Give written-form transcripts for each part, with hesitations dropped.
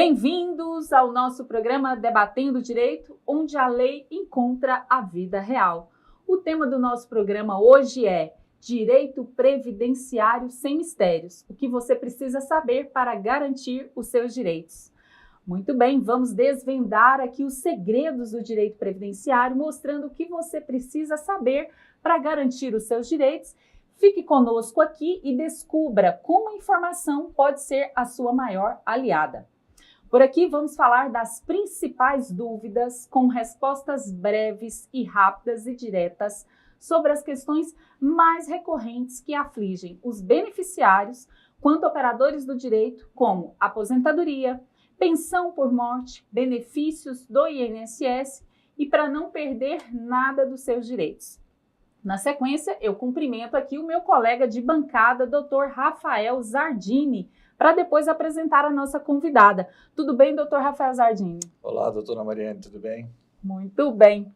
Bem-vindos ao nosso programa Debatendo Direito, onde a lei encontra a vida real. O tema do nosso programa hoje é Direito Previdenciário sem mistérios, o que você precisa saber para garantir os seus direitos. Muito bem, vamos desvendar aqui os segredos do direito previdenciário, mostrando o que você precisa saber para garantir os seus direitos. Fique conosco aqui e descubra como a informação pode ser a sua maior aliada. Por aqui vamos falar das principais dúvidas com respostas breves e rápidas e diretas sobre as questões mais recorrentes que afligem os beneficiários quanto operadores do direito, como aposentadoria, pensão por morte, benefícios do INSS e para não perder nada dos seus direitos. Na sequência, eu cumprimento aqui o meu colega de bancada, Dr. Rafael Zardini, para depois apresentar a nossa convidada. Tudo bem, doutor Rafael Zardini? Olá, doutora Mariane, tudo bem? Muito bem.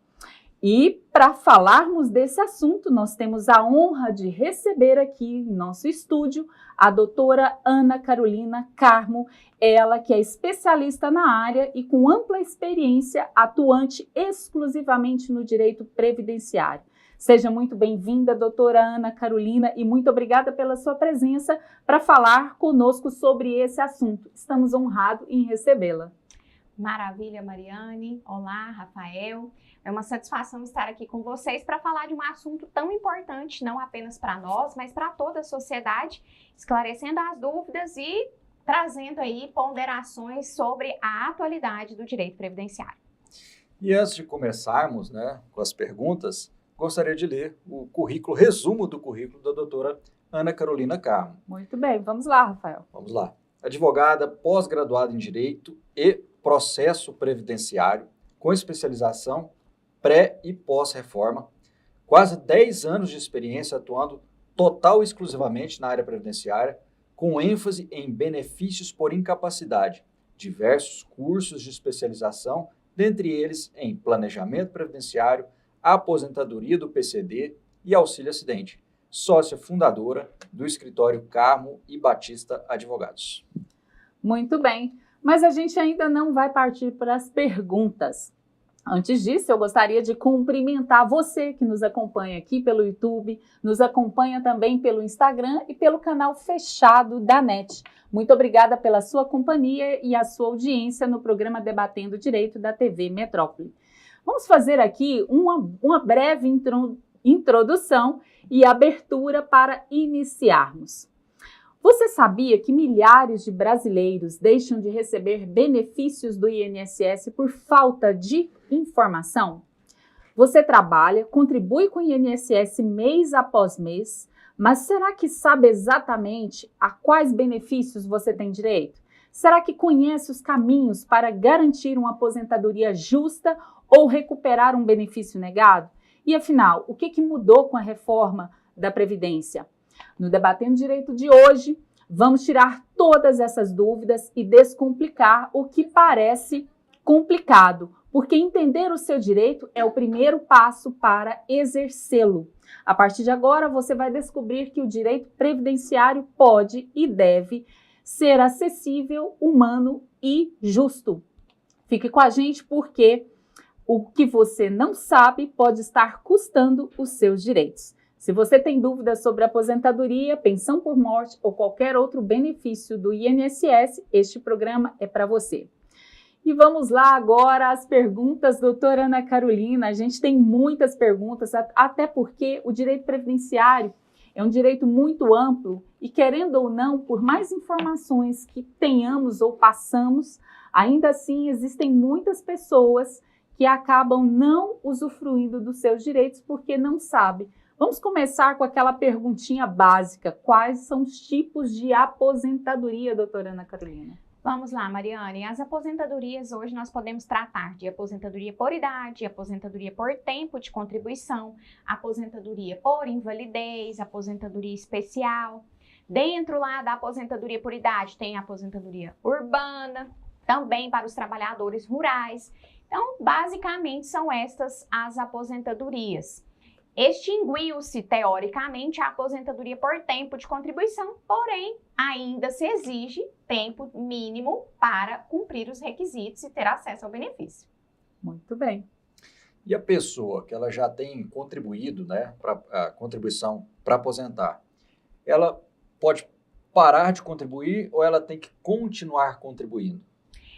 E para falarmos desse assunto, nós temos a honra de receber aqui em nosso estúdio a doutora Ana Carolina Carmo, ela que é especialista na área e com ampla experiência, atuante exclusivamente no direito previdenciário. Seja muito bem-vinda, doutora Ana Carolina, e muito obrigada pela sua presença para falar conosco sobre esse assunto. Estamos honrados em recebê-la. Maravilha, Mariane. Olá, Rafael. É uma satisfação estar aqui com vocês para falar de um assunto tão importante, não apenas para nós, mas para toda a sociedade, esclarecendo as dúvidas e trazendo aí ponderações sobre a atualidade do direito previdenciário. E antes de começarmos, com as perguntas, gostaria de ler o resumo do currículo da doutora Ana Carolina Carmo. Muito bem, vamos lá, Rafael. Vamos lá. Advogada, pós-graduada em Direito e Processo Previdenciário, com especialização pré- e pós-reforma, quase 10 anos de experiência atuando total e exclusivamente na área previdenciária, com ênfase em benefícios por incapacidade, diversos cursos de especialização, dentre eles em planejamento previdenciário, aposentadoria do PCD e auxílio acidente, sócia fundadora do escritório Carmo e Batista Advogados. Muito bem, mas a gente ainda não vai partir para as perguntas. Antes disso, eu gostaria de cumprimentar você que nos acompanha aqui pelo YouTube, nos acompanha também pelo Instagram e pelo canal fechado da NET. Muito obrigada pela sua companhia e a sua audiência no programa Debatendo Direito da TV Metrópole. Vamos fazer aqui uma breve introdução e abertura para iniciarmos. Você sabia que milhares de brasileiros deixam de receber benefícios do INSS por falta de informação? Você trabalha, contribui com o INSS mês após mês, mas será que sabe exatamente a quais benefícios você tem direito? Será que conhece os caminhos para garantir uma aposentadoria justa ou recuperar um benefício negado? E afinal, o que mudou com a reforma da Previdência? No Debatendo Direito de hoje, vamos tirar todas essas dúvidas e descomplicar o que parece complicado, porque entender o seu direito é o primeiro passo para exercê-lo. A partir de agora, você vai descobrir que o direito previdenciário pode e deve ser acessível, humano e justo. Fique com a gente porque o que você não sabe pode estar custando os seus direitos. Se você tem dúvidas sobre aposentadoria, pensão por morte ou qualquer outro benefício do INSS, este programa é para você. E vamos lá agora às perguntas, doutora Ana Carolina. A gente tem muitas perguntas, até porque o direito previdenciário é um direito muito amplo e, querendo ou não, por mais informações que tenhamos ou passamos, ainda assim existem muitas pessoas que acabam não usufruindo dos seus direitos porque não sabem. Vamos começar com aquela perguntinha básica. Quais são os tipos de aposentadoria, doutora Ana Carolina? Vamos lá, Mariane. As aposentadorias hoje nós podemos tratar de aposentadoria por idade, aposentadoria por tempo de contribuição, aposentadoria por invalidez, aposentadoria especial. Dentro lá da aposentadoria por idade tem a aposentadoria urbana, também para os trabalhadores rurais. Então, basicamente, são estas as aposentadorias. Extinguiu-se, teoricamente, a aposentadoria por tempo de contribuição, porém, ainda se exige tempo mínimo para cumprir os requisitos e ter acesso ao benefício. Muito bem. E a pessoa que ela já tem contribuído, né, para a contribuição para aposentar, ela pode parar de contribuir ou ela tem que continuar contribuindo?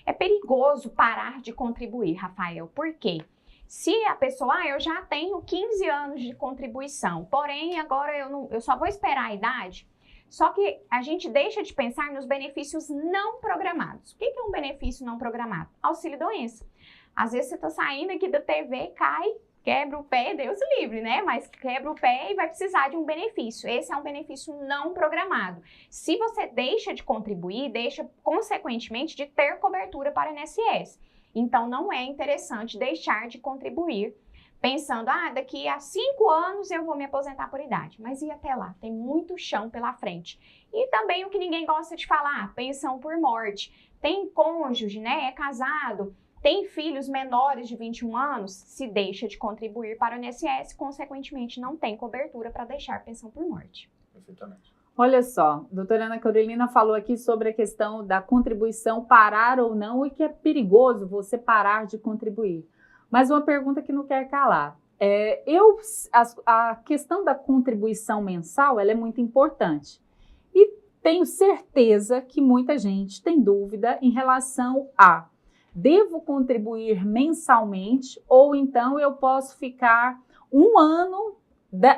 É perigoso parar de contribuir, Rafael. Por quê? Se a pessoa, eu já tenho 15 anos de contribuição, porém agora eu só vou esperar a idade. Só que a gente deixa de pensar nos benefícios não programados. O que é um benefício não programado? Auxílio-doença. Às vezes você está saindo aqui da TV, cai, quebra o pé, Deus livre, né? Mas quebra o pé e vai precisar de um benefício. Esse é um benefício não programado. Se você deixa de contribuir, deixa, consequentemente, de ter cobertura para o INSS. Então, não é interessante deixar de contribuir, pensando, daqui a 5 anos eu vou me aposentar por idade. Mas e até lá? Tem muito chão pela frente. E também o que ninguém gosta de falar, pensão por morte. Tem cônjuge, né? É casado, tem filhos menores de 21 anos, se deixa de contribuir para o INSS, consequentemente não tem cobertura para deixar pensão por morte. Perfeitamente. Olha só, a doutora Ana Carolina falou aqui sobre a questão da contribuição parar ou não e que é perigoso você parar de contribuir. Mas uma pergunta que não quer calar. A questão da contribuição mensal ela é muito importante. E tenho certeza que muita gente tem dúvida em relação a devo contribuir mensalmente ou então eu posso ficar 1 ano,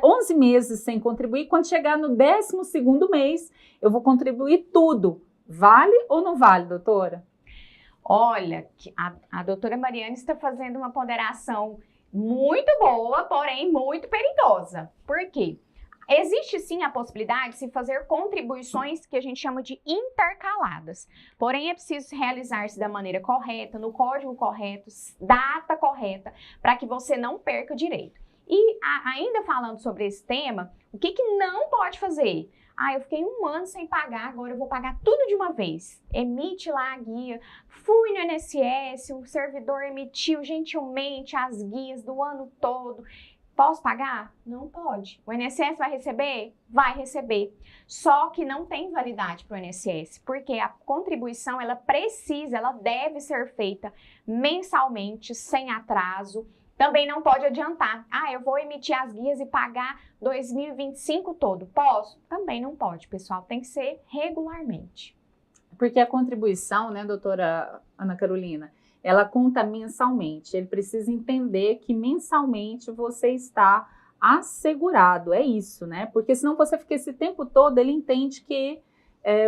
11 meses sem contribuir. Quando chegar no 12º mês, eu vou contribuir tudo. Vale ou não vale, doutora? Olha, a doutora Mariane está fazendo uma ponderação muito boa, porém muito perigosa. Por quê? Existe sim a possibilidade de se fazer contribuições que a gente chama de intercaladas. Porém, é preciso realizar-se da maneira correta, no código correto, data correta, para que você não perca o direito. E ainda falando sobre esse tema, o que não pode fazer? Eu fiquei 1 ano sem pagar, agora eu vou pagar tudo de uma vez. Emite lá a guia. Fui no INSS, o servidor emitiu gentilmente as guias do ano todo. Posso pagar? Não pode. O INSS vai receber? Vai receber. Só que não tem validade para o INSS, porque a contribuição, ela deve ser feita mensalmente, sem atraso. Também não pode adiantar. Eu vou emitir as guias e pagar 2025 todo. Posso? Também não pode, pessoal. Tem que ser regularmente. Porque a contribuição, né, doutora Ana Carolina, ela conta mensalmente. Ele precisa entender que mensalmente você está assegurado. É isso, né? Porque senão você fica esse tempo todo, ele entende que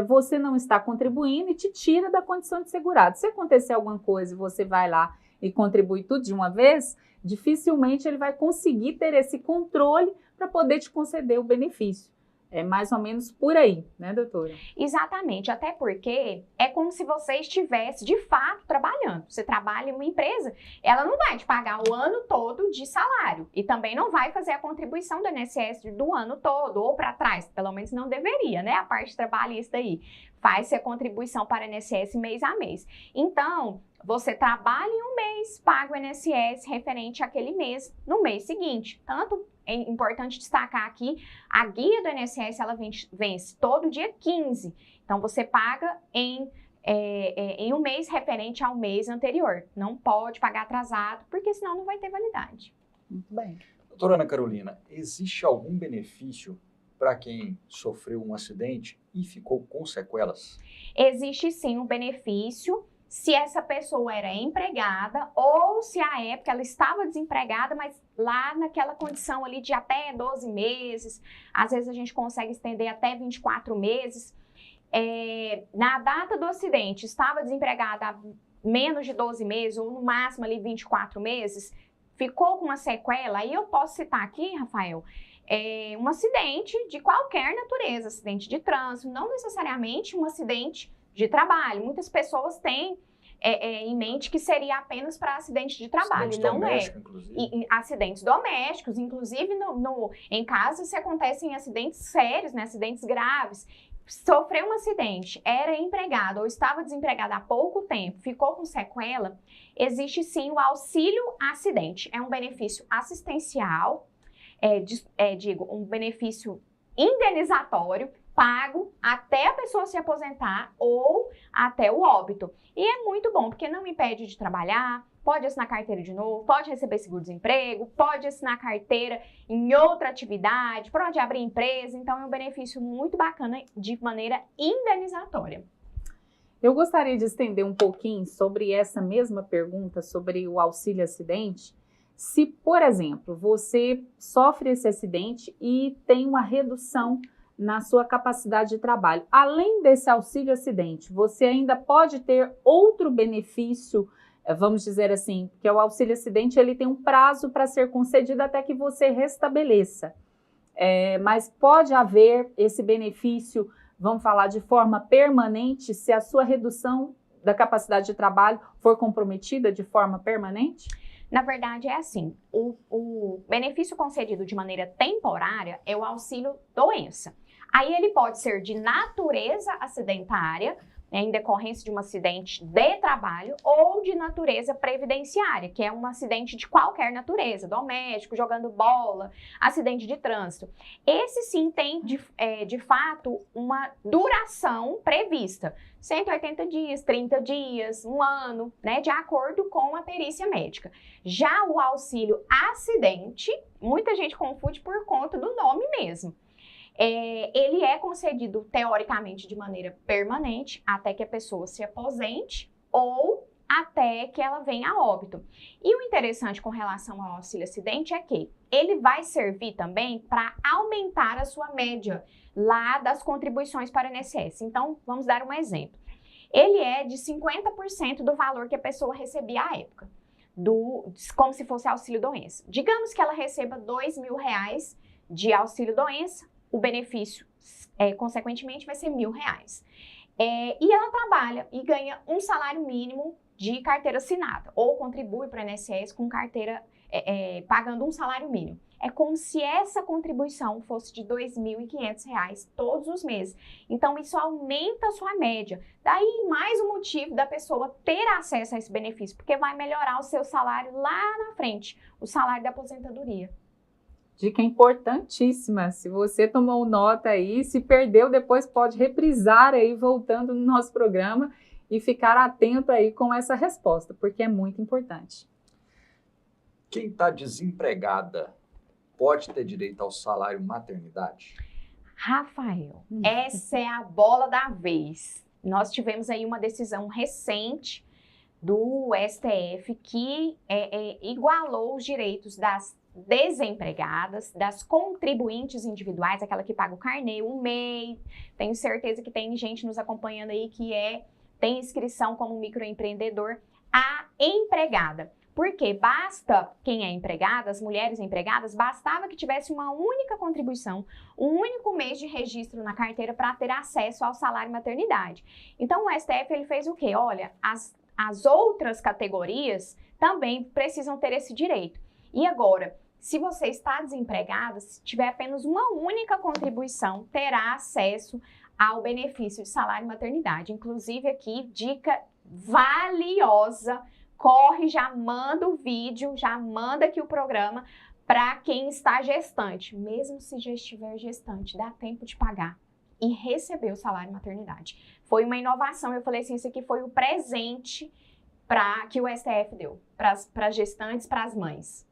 você não está contribuindo e te tira da condição de segurado. Se acontecer alguma coisa e você vai lá e contribui tudo de uma vez, dificilmente ele vai conseguir ter esse controle para poder te conceder o benefício. É mais ou menos por aí, né, doutora? Exatamente, até porque é como se você estivesse, de fato, trabalhando. Você trabalha em uma empresa, ela não vai te pagar o ano todo de salário e também não vai fazer a contribuição do INSS do ano todo ou para trás, pelo menos não deveria, né, a parte trabalhista aí. Faz-se a contribuição para o INSS mês a mês. Então, você trabalha em um mês, paga o INSS referente àquele mês no mês seguinte. Tanto é importante destacar aqui, a guia do INSS ela vence todo dia 15. Então, você paga em um mês referente ao mês anterior. Não pode pagar atrasado, porque senão não vai ter validade. Muito bem. Doutora Ana Carolina, existe algum benefício para quem sofreu um acidente e ficou com sequelas? Existe sim um benefício se essa pessoa era empregada ou se à época ela estava desempregada, mas lá naquela condição ali de até 12 meses, às vezes a gente consegue estender até 24 meses. Na data do acidente, estava desempregada há menos de 12 meses ou no máximo ali 24 meses, ficou com uma sequela, aí eu posso citar aqui, Rafael, um acidente de qualquer natureza, acidente de trânsito, não necessariamente um acidente de trabalho. Muitas pessoas têm em mente que seria apenas para acidente de trabalho, acidente não doméstico, é. Inclusive. Acidentes domésticos, inclusive em casos se acontecem acidentes sérios, né, acidentes graves. Sofreu um acidente, era empregado ou estava desempregado há pouco tempo, ficou com sequela, existe sim o auxílio acidente. É um benefício assistencial, um benefício indenizatório pago até a pessoa se aposentar ou até o óbito. E é muito bom, porque não impede de trabalhar, pode assinar carteira de novo, pode receber seguro-desemprego, pode assinar carteira em outra atividade, pode abrir empresa, então é um benefício muito bacana de maneira indenizatória. Eu gostaria de estender um pouquinho sobre essa mesma pergunta, sobre o auxílio acidente. Se, por exemplo, você sofre esse acidente e tem uma redução na sua capacidade de trabalho, além desse auxílio acidente, você ainda pode ter outro benefício, vamos dizer assim, que é o auxílio acidente, ele tem um prazo para ser concedido até que você restabeleça. Mas pode haver esse benefício, vamos falar de forma permanente, se a sua redução da capacidade de trabalho for comprometida de forma permanente? Na verdade, é assim, o benefício concedido de maneira temporária é o auxílio doença. Aí ele pode ser de natureza acidentária, né, em decorrência de um acidente de trabalho, ou de natureza previdenciária, que é um acidente de qualquer natureza, doméstico, jogando bola, acidente de trânsito. Esse sim tem, de fato, uma duração prevista, 180 dias, 30 dias, um ano, né, de acordo com a perícia médica. Já o auxílio acidente, muita gente confunde por conta do nome mesmo. Ele é concedido, teoricamente, de maneira permanente, até que a pessoa se aposente ou até que ela venha a óbito. E o interessante com relação ao auxílio acidente é que ele vai servir também para aumentar a sua média lá das contribuições para o INSS. Então, vamos dar um exemplo. Ele é de 50% do valor que a pessoa recebia à época, como se fosse auxílio-doença. Digamos que ela receba R$2.000 de auxílio-doença, o benefício, consequentemente, vai ser R$1.000. E ela trabalha e ganha um salário mínimo de carteira assinada, ou contribui para o INSS com carteira, pagando um salário mínimo. É como se essa contribuição fosse de R$2.500 todos os meses. Então, isso aumenta a sua média. Daí, mais um motivo da pessoa ter acesso a esse benefício, porque vai melhorar o seu salário lá na frente, o salário da aposentadoria. Dica importantíssima, se você tomou nota aí, se perdeu, depois pode reprisar aí, voltando no nosso programa e ficar atento aí com essa resposta, porque é muito importante. Quem está desempregada pode ter direito ao salário maternidade? Rafael, essa é a bola da vez. Nós tivemos aí uma decisão recente do STF que igualou os direitos das desempregadas, das contribuintes individuais, aquela que paga o carnê, o MEI. Tenho certeza que tem gente nos acompanhando aí que tem inscrição como microempreendedor, a empregada. Porque basta quem é empregada, as mulheres empregadas, bastava que tivesse uma única contribuição, um único mês de registro na carteira para ter acesso ao salário maternidade. Então o STF ele fez o quê? Olha, as outras categorias também precisam ter esse direito. E agora, se você está desempregada, se tiver apenas uma única contribuição, terá acesso ao benefício de salário maternidade. Inclusive aqui, dica valiosa, corre, já manda o vídeo, já manda aqui o programa para quem está gestante. Mesmo se já estiver gestante, dá tempo de pagar e receber o salário maternidade. Foi uma inovação, eu falei assim, isso aqui foi o presente que o STF deu para gestantes, para as mães.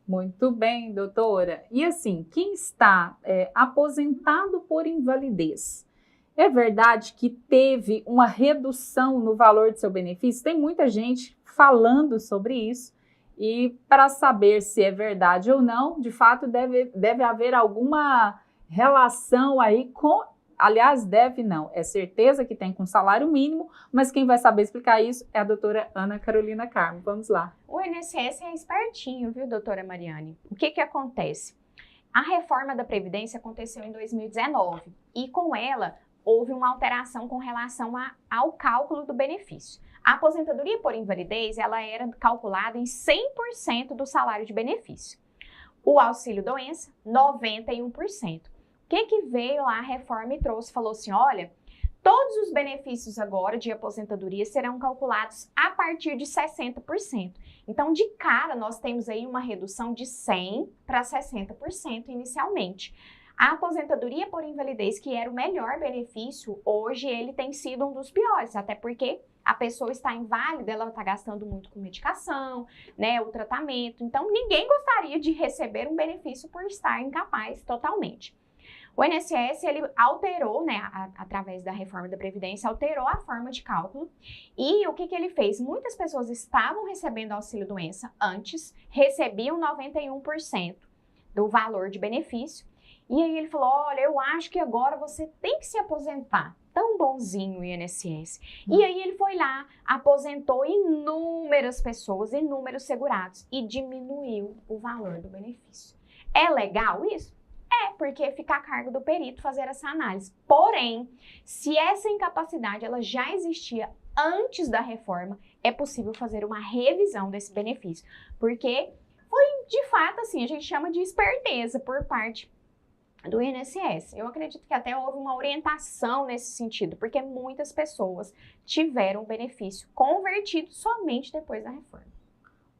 Muito bem, doutora. E assim, quem está aposentado por invalidez, é verdade que teve uma redução no valor de seu benefício? Tem muita gente falando sobre isso e para saber se é verdade ou não, de fato deve haver alguma relação aí com, aliás, deve não, é certeza que tem com salário mínimo, mas quem vai saber explicar isso é a doutora Ana Carolina Carmo. Vamos lá. O INSS é espertinho, viu, doutora Mariane? O que acontece? A reforma da Previdência aconteceu em 2019 e com ela houve uma alteração com relação ao cálculo do benefício. A aposentadoria por invalidez, ela era calculada em 100% do salário de benefício. O auxílio-doença, 91%. O que veio lá a reforma e trouxe? Falou assim, olha, todos os benefícios agora de aposentadoria serão calculados a partir de 60%. Então, de cara, nós temos aí uma redução de 100% para 60% inicialmente. A aposentadoria por invalidez, que era o melhor benefício, hoje ele tem sido um dos piores, até porque a pessoa está inválida, ela está gastando muito com medicação, né, o tratamento. Então, ninguém gostaria de receber um benefício por estar incapaz totalmente. O INSS, ele alterou, né, através da reforma da Previdência, alterou a forma de cálculo. E o que ele fez? Muitas pessoas estavam recebendo auxílio-doença antes, recebiam 91% do valor de benefício. E aí ele falou, olha, eu acho que agora você tem que se aposentar. Tão bonzinho o INSS. E aí ele foi lá, aposentou inúmeras pessoas, inúmeros segurados e diminuiu o valor do benefício. É legal isso? É, porque fica a cargo do perito fazer essa análise. Porém, se essa incapacidade ela já existia antes da reforma, é possível fazer uma revisão desse benefício. Porque foi, de fato, assim, a gente chama de esperteza por parte do INSS. Eu acredito que até houve uma orientação nesse sentido, porque muitas pessoas tiveram benefício convertido somente depois da reforma.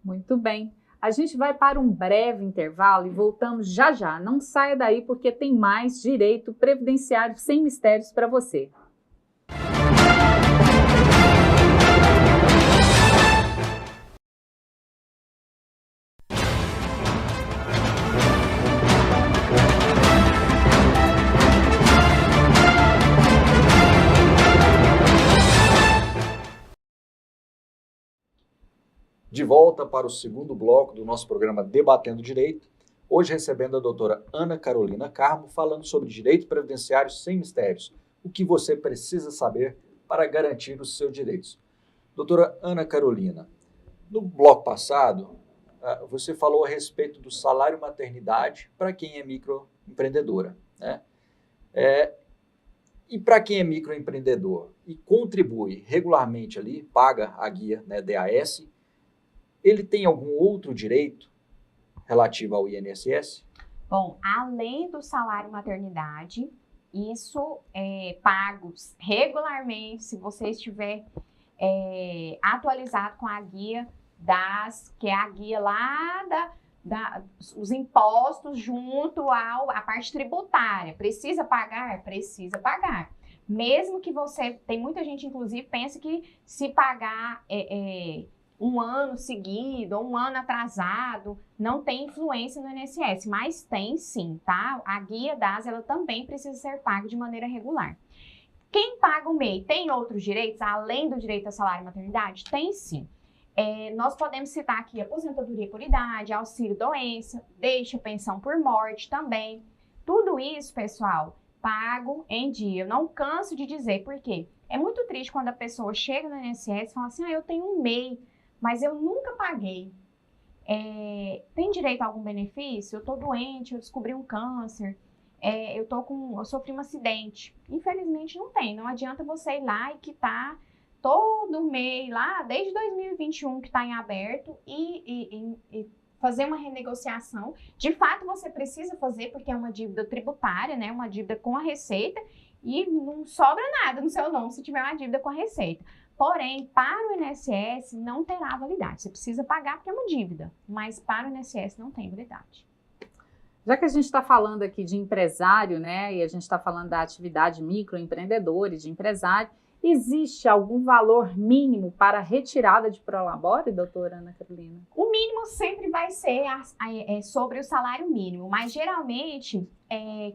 Muito bem. A gente vai para um breve intervalo e voltamos já já. Não saia daí porque tem mais direito previdenciário sem mistérios para você. De volta para o segundo bloco do nosso programa Debatendo Direito, hoje recebendo a doutora Ana Carolina Carmo, falando sobre direito previdenciário sem mistérios, o que você precisa saber para garantir os seus direitos. Doutora Ana Carolina, no bloco passado, você falou a respeito do salário maternidade para quem é microempreendedora, né? E para quem é microempreendedor e contribui regularmente ali, paga a guia, né, DAS, ele tem algum outro direito relativo ao INSS? Bom, além do salário maternidade, isso é pago regularmente se você estiver atualizado com a guia que é a guia lá os impostos junto à parte tributária. Precisa pagar? Precisa pagar. Mesmo que você, tem muita gente inclusive pensa que se pagar um ano seguido ou um ano atrasado, não tem influência no INSS, mas tem sim, tá? A guia DAS, ela também precisa ser paga de maneira regular. Quem paga o MEI tem outros direitos, além do direito a salário e maternidade? Tem sim. Nós podemos citar aqui aposentadoria por idade, auxílio doença, deixa pensão por morte também. Tudo isso, pessoal, pago em dia. Eu não canso de dizer, porque é muito triste quando a pessoa chega no INSS e fala assim, eu tenho um MEI, mas eu nunca paguei. Tem direito a algum benefício? Eu estou doente, eu descobri um câncer, eu sofri um acidente. Infelizmente não tem, não adianta você ir lá e quitar todo mês lá, desde 2021 que está em aberto e fazer uma renegociação. De fato você precisa fazer porque é uma dívida tributária, né? Uma dívida com a Receita e não sobra nada no seu nome se tiver uma dívida com a Receita. Porém, para o INSS não terá validade. Você precisa pagar porque é uma dívida, mas para o INSS não tem validade. Já que a gente está falando aqui de empresário, né, e a gente está falando da atividade microempreendedor e de empresário, existe algum valor mínimo para retirada de prolabore, doutora Ana Carolina? O mínimo sempre vai ser sobre o salário mínimo, mas geralmente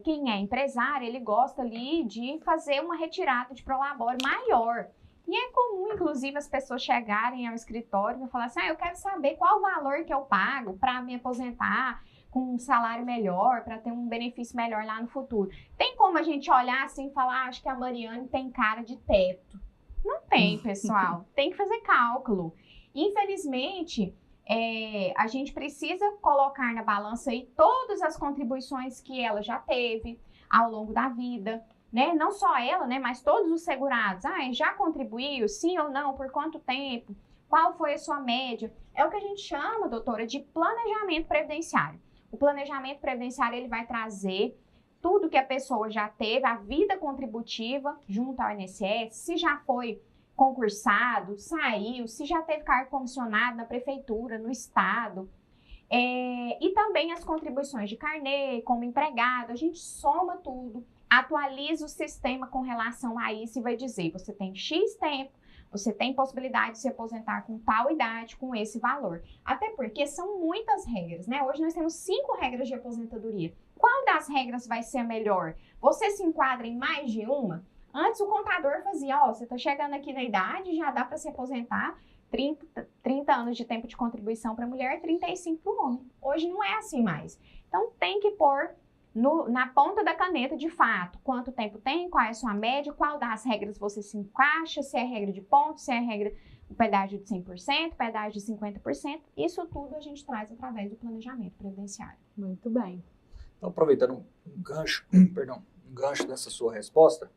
quem é empresário, ele gosta ali de fazer uma retirada de prolabore maior. E é comum, inclusive, as pessoas chegarem ao escritório e falar assim, eu quero saber qual o valor que eu pago para me aposentar com um salário melhor, para ter um benefício melhor lá no futuro. Tem como a gente olhar assim e falar, acho que a Mariane tem cara de teto. Não tem, pessoal. Tem que fazer cálculo. Infelizmente, a gente precisa colocar na balança aí todas as contribuições que ela já teve ao longo da vida, né? Não só ela, né? Mas todos os segurados. Já contribuiu? Sim ou não? Por quanto tempo? Qual foi a sua média? É o que a gente chama, doutora, de planejamento previdenciário. O planejamento previdenciário, ele vai trazer tudo que a pessoa já teve, a vida contributiva junto ao INSS, se já foi concursado, saiu, se já teve cargo comissionado na prefeitura, no estado. E também as contribuições de carnê, como empregado, a gente soma tudo, atualiza o sistema com relação a isso e vai dizer, você tem X tempo, você tem possibilidade de se aposentar com tal idade, com esse valor. Até porque são muitas regras, né? Hoje nós temos 5 regras de aposentadoria. Qual das regras vai ser a melhor? Você se enquadra em mais de uma? Antes o contador fazia, ó, você tá chegando aqui na idade, já dá para se aposentar, 30 anos de tempo de contribuição para a mulher, 35 para o homem. Hoje não é assim mais. Então tem que pôr na ponta da caneta, de fato, quanto tempo tem, qual é a sua média, qual das regras você se encaixa, se é regra de pontos, se é regra o pedágio de 100%, pedágio de 50%. Isso tudo a gente traz através do planejamento previdenciário. Muito bem. Então, aproveitando um gancho dessa sua resposta,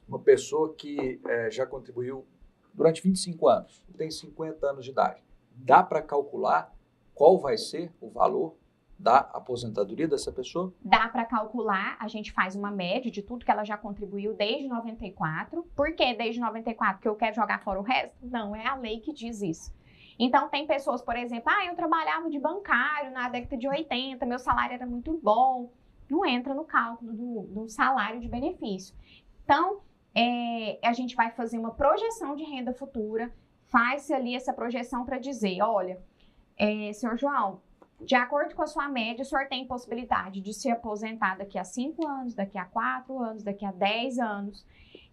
uma pessoa que já contribuiu durante 25 anos, tem 50 anos de idade, dá para calcular qual vai ser o valor da aposentadoria dessa pessoa? Dá para calcular, a gente faz uma média de tudo que ela já contribuiu desde 94. Por que desde 94? Porque eu quero jogar fora o resto? Não, é a lei que diz isso. Então, tem pessoas, por exemplo, eu trabalhava de bancário na década de 80, meu salário era muito bom. Não entra no cálculo do salário de benefício. Então, a gente vai fazer uma projeção de renda futura, faz-se ali essa projeção para dizer, olha, senhor João, de acordo com a sua média, o senhor tem possibilidade de se aposentar daqui a 5 anos, daqui a 4 anos, daqui a 10 anos,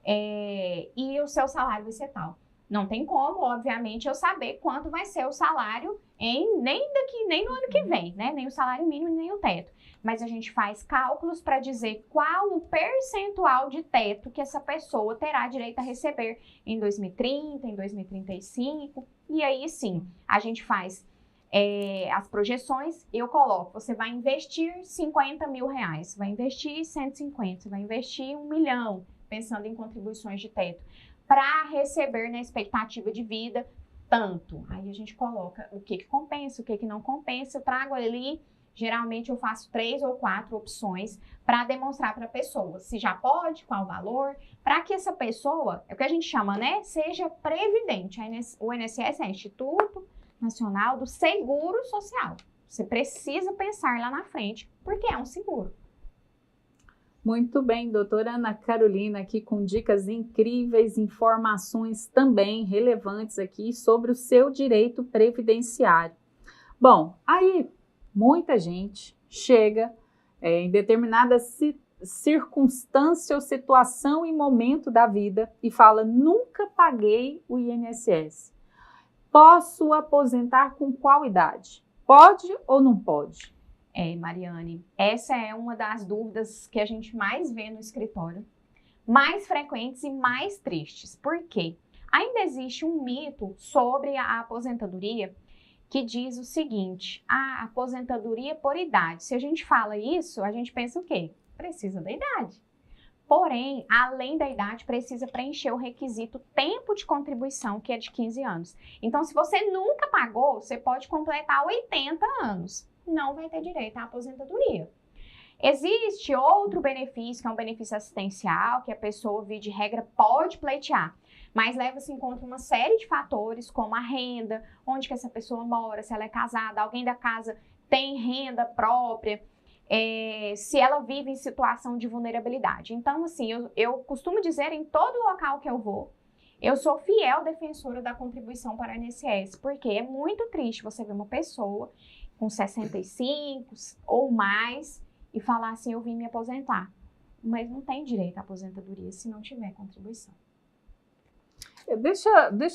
e o seu salário vai ser tal. Não tem como, obviamente, eu saber quanto vai ser o salário nem no ano que vem, né? Nem o salário mínimo, nem o teto. Mas a gente faz cálculos para dizer qual o percentual de teto que essa pessoa terá direito a receber em 2030, em 2035. E aí sim, a gente faz as projeções, eu coloco, você vai investir 50 mil reais, vai investir 150, você vai investir 1 milhão, pensando em contribuições de teto, para receber na expectativa de vida tanto. Aí a gente coloca o que compensa, o que não compensa, eu trago ali, geralmente eu faço 3 ou 4 opções para demonstrar para a pessoa se já pode, qual o valor, para que essa pessoa, é o que a gente chama, né, seja previdente. O INSS é Instituto Nacional do Seguro Social. Você precisa pensar lá na frente, porque é um seguro. Muito bem, doutora Ana Carolina, aqui com dicas incríveis, informações também relevantes aqui sobre o seu direito previdenciário. Bom, aí muita gente chega em determinada circunstância ou situação e momento da vida e fala, nunca paguei o INSS. Posso aposentar com qual idade? Pode ou não pode? Mariane, essa é uma das dúvidas que a gente mais vê no escritório, mais frequentes e mais tristes. Por quê? Ainda existe um mito sobre a aposentadoria que diz o seguinte, a aposentadoria por idade. Se a gente fala isso, a gente pensa o quê? Precisa da idade. Porém, além da idade, precisa preencher o requisito tempo de contribuição, que é de 15 anos. Então, se você nunca pagou, você pode completar 80 anos. Não vai ter direito à aposentadoria. Existe outro benefício, que é um benefício assistencial, que a pessoa, via de regra, pode pleitear. Mas leva-se em conta uma série de fatores, como a renda, onde que essa pessoa mora, se ela é casada, alguém da casa tem renda própria, se ela vive em situação de vulnerabilidade. Então, assim, eu costumo dizer em todo local que eu vou, eu sou fiel defensora da contribuição para a INSS, porque é muito triste você ver uma pessoa com 65 ou mais e falar assim, eu vim me aposentar. Mas não tem direito à aposentadoria se não tiver contribuição. Deixa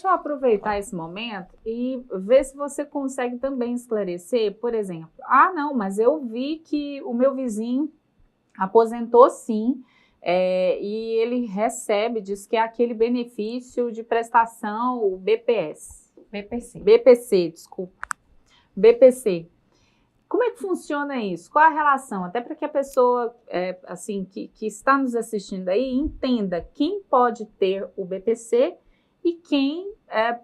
eu aproveitar esse momento e ver se você consegue também esclarecer, por exemplo, não, mas eu vi que o meu vizinho aposentou sim, e ele recebe, diz que é aquele benefício de prestação, o BPC, desculpa. BPC. Como é que funciona isso? Qual a relação? Até para que a pessoa assim, que está nos assistindo aí entenda quem pode ter o BPC e quem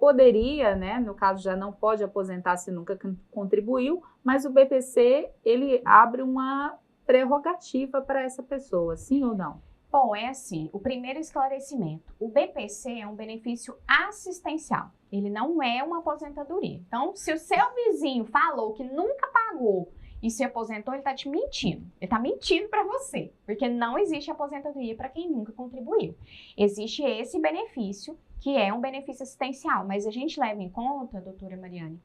poderia, né, no caso já não pode aposentar se nunca contribuiu, mas o BPC ele abre uma prerrogativa para essa pessoa, sim ou não? Bom, é assim, o primeiro esclarecimento, o BPC é um benefício assistencial, ele não é uma aposentadoria. Então, se o seu vizinho falou que nunca pagou e se aposentou, ele está te mentindo. Ele está mentindo para você, porque não existe aposentadoria para quem nunca contribuiu. Existe esse benefício, que é um benefício assistencial, mas a gente leva em conta, doutora Mariane,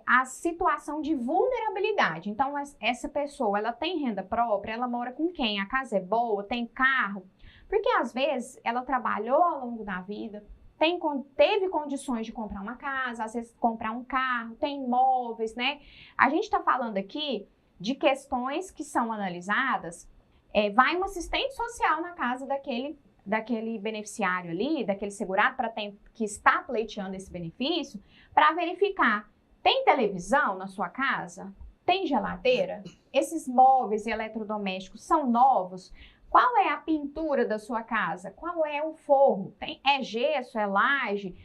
a situação de vulnerabilidade. Então, essa pessoa, ela tem renda própria, ela mora com quem? A casa é boa, tem carro? Porque, às vezes, ela trabalhou ao longo da vida, teve condições de comprar uma casa, às vezes comprar um carro, tem imóveis, né? A gente está falando aqui de questões que são analisadas, vai um assistente social na casa daquele beneficiário ali, daquele segurado que está pleiteando esse benefício, para verificar, tem televisão na sua casa? Tem geladeira? Esses móveis e eletrodomésticos são novos? Qual é a pintura da sua casa? Qual é o forro? É gesso? É laje?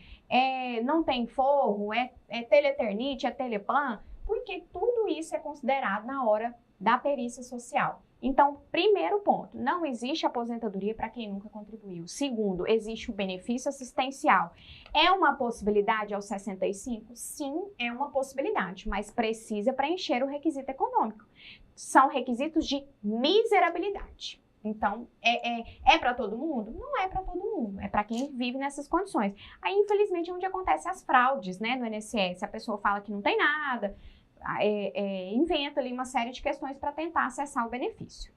Não tem forro? É teleeternite? É telepan? Porque tudo isso é considerado na hora da perícia social. Então, primeiro ponto, não existe aposentadoria para quem nunca contribuiu. Segundo, existe o benefício assistencial. É uma possibilidade aos 65? Sim, é uma possibilidade, mas precisa preencher o requisito econômico. São requisitos de miserabilidade. Então, é para todo mundo? Não é para todo mundo, é para quem vive nessas condições. Aí, infelizmente, é onde acontecem as fraudes, né, no INSS. A pessoa fala que não tem nada, inventa ali uma série de questões para tentar acessar o benefício.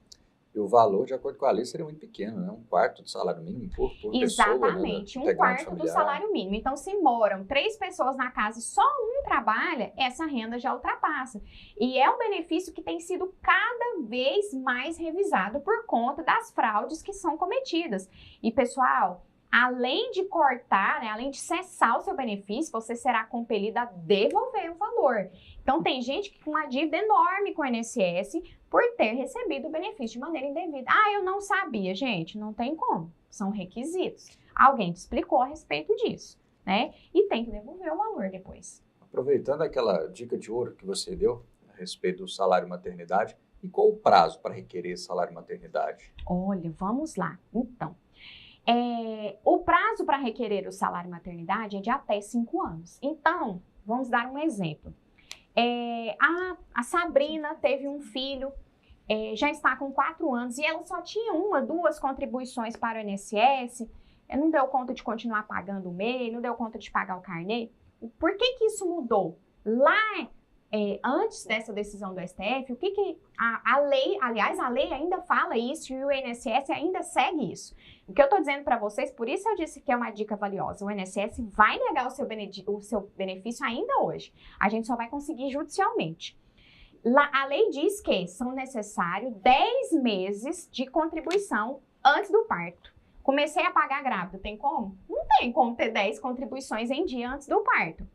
E o valor, de acordo com a lei, seria muito pequeno, né? 1/4 do salário mínimo por Exatamente, pessoa, né? 1/4 do salário mínimo. Então, se moram 3 pessoas na casa e só um trabalha, essa renda já ultrapassa. E é um benefício que tem sido cada vez mais revisado por conta das fraudes que são cometidas. E, pessoal, além de cortar, né, além de cessar o seu benefício, você será compelido a devolver o valor. Então, tem gente que com uma dívida enorme com o INSS por ter recebido o benefício de maneira indevida. Eu não sabia, gente, não tem como. São requisitos. Alguém te explicou a respeito disso, né? E tem que devolver o valor depois. Aproveitando aquela dica de ouro que você deu a respeito do salário maternidade, e qual o prazo para requerer salário maternidade? Olha, vamos lá. Então, o prazo para requerer o salário maternidade é de até 5 anos. Então, vamos dar um exemplo. A Sabrina teve um filho, já está com 4 anos e ela só tinha 1, 2 contribuições para o INSS, não deu conta de continuar pagando o MEI, não deu conta de pagar o carnê. Por que isso mudou? Lá, antes dessa decisão do STF, o que a lei, aliás, a lei ainda fala isso e o INSS ainda segue isso. O que eu estou dizendo para vocês, por isso eu disse que é uma dica valiosa, o INSS vai negar o seu benefício ainda hoje. A gente só vai conseguir judicialmente. A lei diz que são necessários 10 meses de contribuição antes do parto. Comecei a pagar grávida, tem como? Não tem como ter 10 contribuições em dia antes do parto.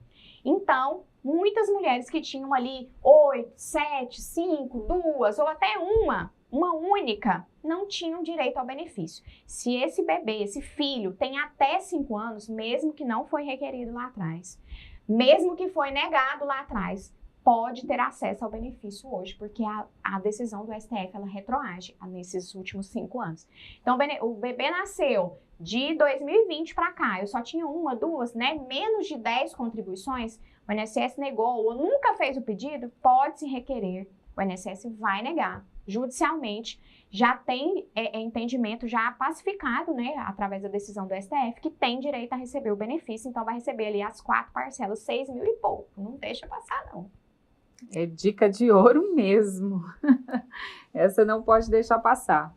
Então, muitas mulheres que tinham ali 8, 7, 5, 2 ou até uma única, não tinham direito ao benefício. Se esse bebê, esse filho, tem até 5 anos, mesmo que não foi requerido lá atrás, mesmo que foi negado lá atrás, pode ter acesso ao benefício hoje, porque a decisão do STF, ela retroage nesses últimos 5 anos. Então, o bebê nasceu de 2020 para cá, eu só tinha 1, 2, né, menos de 10 contribuições, o INSS negou ou nunca fez o pedido, pode se requerer, o INSS vai negar. Judicialmente, já tem entendimento já pacificado, né, através da decisão do STF, que tem direito a receber o benefício, então vai receber ali as 4 parcelas, 6 mil e pouco, não deixa passar não. É dica de ouro mesmo. Essa não pode deixar passar.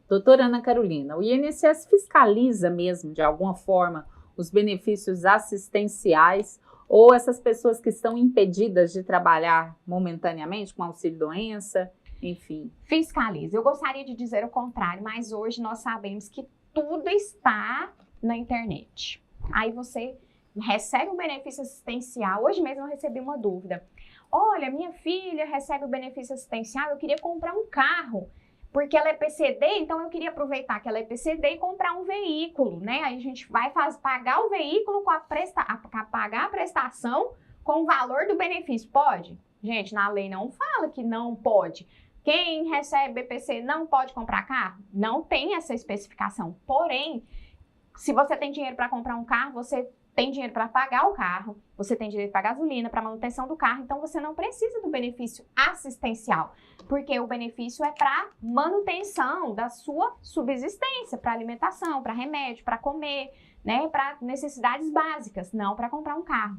Doutora Ana Carolina, o INSS fiscaliza mesmo, de alguma forma, os benefícios assistenciais ou essas pessoas que estão impedidas de trabalhar momentaneamente com auxílio-doença, enfim? Fiscaliza. Eu gostaria de dizer o contrário, mas hoje nós sabemos que tudo está na internet. Aí você recebe um benefício assistencial. Hoje mesmo eu recebi uma dúvida. Olha, minha filha recebe o benefício assistencial, eu queria comprar um carro, porque ela é PCD, então eu queria aproveitar que ela é PCD e comprar um veículo, né? Aí a gente vai pagar o veículo pagar a prestação com o valor do benefício. Pode? Gente, na lei não fala que não pode. quem recebe BPC não pode comprar carro? Não tem essa especificação. Porém, se você tem dinheiro para comprar um carro, você tem dinheiro para pagar o carro, você tem direito para gasolina, para manutenção do carro, então você não precisa do benefício assistencial, porque o benefício é para manutenção da sua subsistência, para alimentação, para remédio, para comer, né, para necessidades básicas, não para comprar um carro.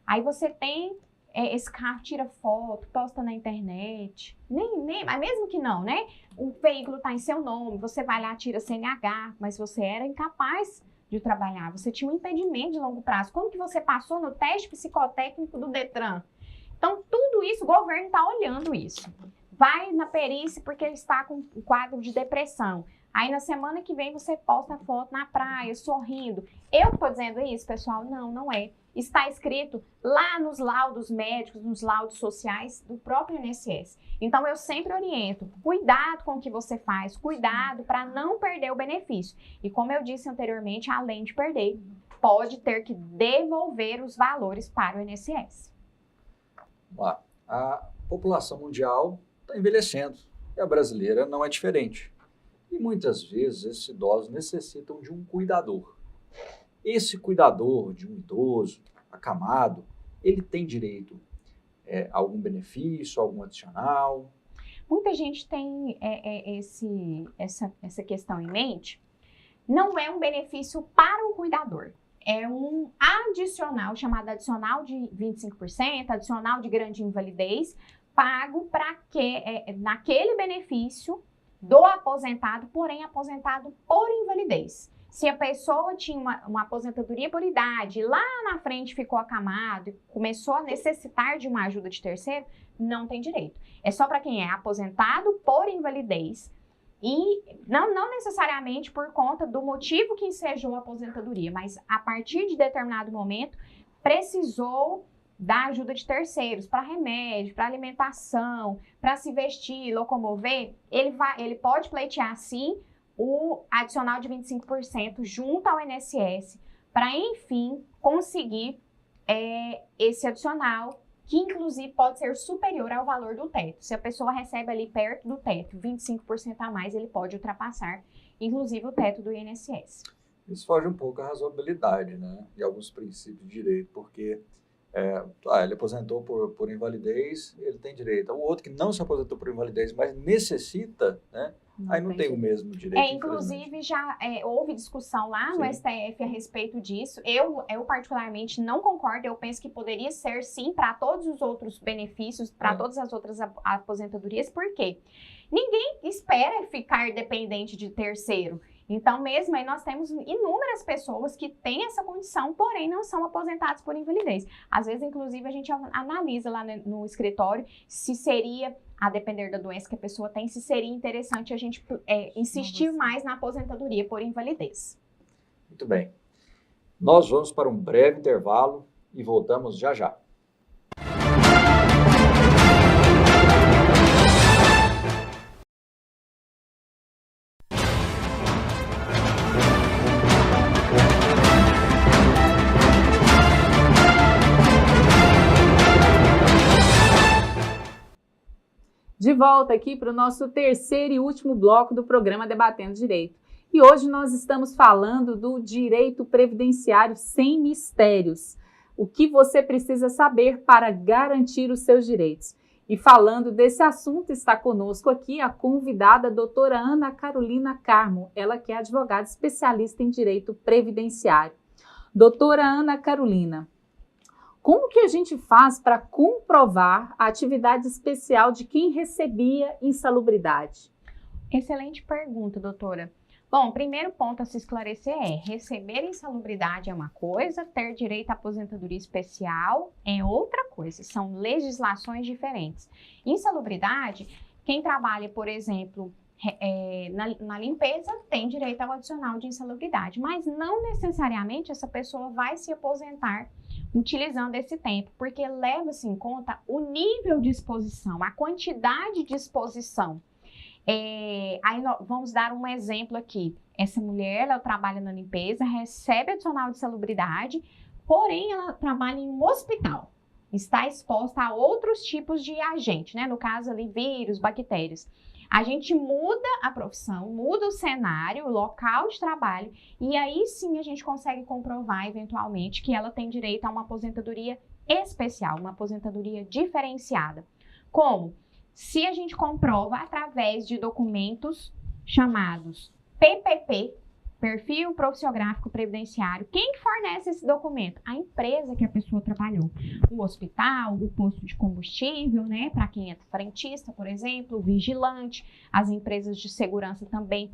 Aí você tem esse carro, tira foto, posta na internet, mas mesmo que não, né? O veículo está em seu nome, você vai lá, tira CNH, mas você era incapaz de trabalhar, você tinha um impedimento de longo prazo. Como que você passou no teste psicotécnico do Detran? Então, tudo isso, o governo está olhando isso. Vai na perícia porque está com um quadro de depressão. Aí, na semana que vem, você posta a foto na praia, sorrindo. Eu estou dizendo isso, pessoal? Não, não é. Está escrito lá nos laudos médicos, nos laudos sociais do próprio INSS. Então, eu sempre oriento, cuidado com o que você faz, cuidado para não perder o benefício. E como eu disse anteriormente, além de perder, pode ter que devolver os valores para o INSS. Vamos lá. A população mundial está envelhecendo e a brasileira não é diferente. E muitas vezes esses idosos necessitam de um cuidador. Esse cuidador de um idoso acamado, ele tem direito a algum benefício, algum adicional? Muita gente tem essa questão em mente. Não é um benefício para o cuidador. É um adicional, chamado adicional de 25%, adicional de grande invalidez, pago para naquele benefício do aposentado, porém aposentado por invalidez. Se a pessoa tinha uma aposentadoria por idade, lá na frente ficou acamado e começou a necessitar de uma ajuda de terceiro, não tem direito. É só para quem é aposentado por invalidez e não necessariamente por conta do motivo que ensejou a aposentadoria, mas a partir de determinado momento precisou da ajuda de terceiros para remédio, para alimentação, para se vestir, locomover, ele pode pleitear sim o adicional de 25% junto ao INSS para, enfim, conseguir esse adicional, que inclusive pode ser superior ao valor do teto. Se a pessoa recebe ali perto do teto 25% a mais, ele pode ultrapassar, inclusive, o teto do INSS. Isso foge um pouco à razoabilidade, né? E alguns princípios de direito, porque ele aposentou por invalidez, ele tem direito. O outro que não se aposentou por invalidez, mas necessita, né? Aí não tem o mesmo direito. Inclusive, já houve discussão lá no STF a respeito disso. Eu particularmente não concordo. Eu penso que poderia ser, sim, para todos os outros benefícios, para todas as outras aposentadorias. Por quê? Ninguém espera ficar dependente de terceiro. Então, mesmo aí, nós temos inúmeras pessoas que têm essa condição, porém não são aposentadas por invalidez. Às vezes, inclusive, a gente analisa lá no escritório se seria, a depender da doença que a pessoa tem, se seria interessante a gente insistir mais na aposentadoria por invalidez. Muito bem. Nós vamos para um breve intervalo e voltamos já já. De volta aqui para o nosso terceiro e último bloco do programa Debatendo Direito. E hoje nós estamos falando do direito previdenciário sem mistérios. O que você precisa saber para garantir os seus direitos. E falando desse assunto, está conosco aqui a convidada, a doutora Ana Carolina Carmo, ela que é advogada especialista em direito previdenciário. Doutora Ana Carolina, como que a gente faz para comprovar a atividade especial de quem recebia insalubridade? Excelente pergunta, doutora. Bom, o primeiro ponto a se esclarecer é: receber insalubridade é uma coisa, ter direito à aposentadoria especial é outra coisa, são legislações diferentes. Insalubridade, quem trabalha, por exemplo, na limpeza tem direito ao adicional de insalubridade, mas não necessariamente essa pessoa vai se aposentar utilizando esse tempo, porque leva-se em conta o nível de exposição, a quantidade de exposição. Vamos dar um exemplo aqui. Essa mulher, ela trabalha na limpeza, recebe adicional de insalubridade, porém ela trabalha em um hospital. está exposta a outros tipos de agente, né? No caso ali, vírus, bactérias. A gente muda a profissão, muda o cenário, o local de trabalho, e aí sim a gente consegue comprovar, eventualmente, que ela tem direito a uma aposentadoria especial, uma aposentadoria diferenciada. Como? Se a gente comprova através de documentos chamados PPP, Perfil Profissiográfico Previdenciário. Quem que fornece esse documento? A empresa que a pessoa trabalhou. O hospital, o posto de combustível, né? Para quem é frentista, por exemplo, o vigilante. As empresas de segurança também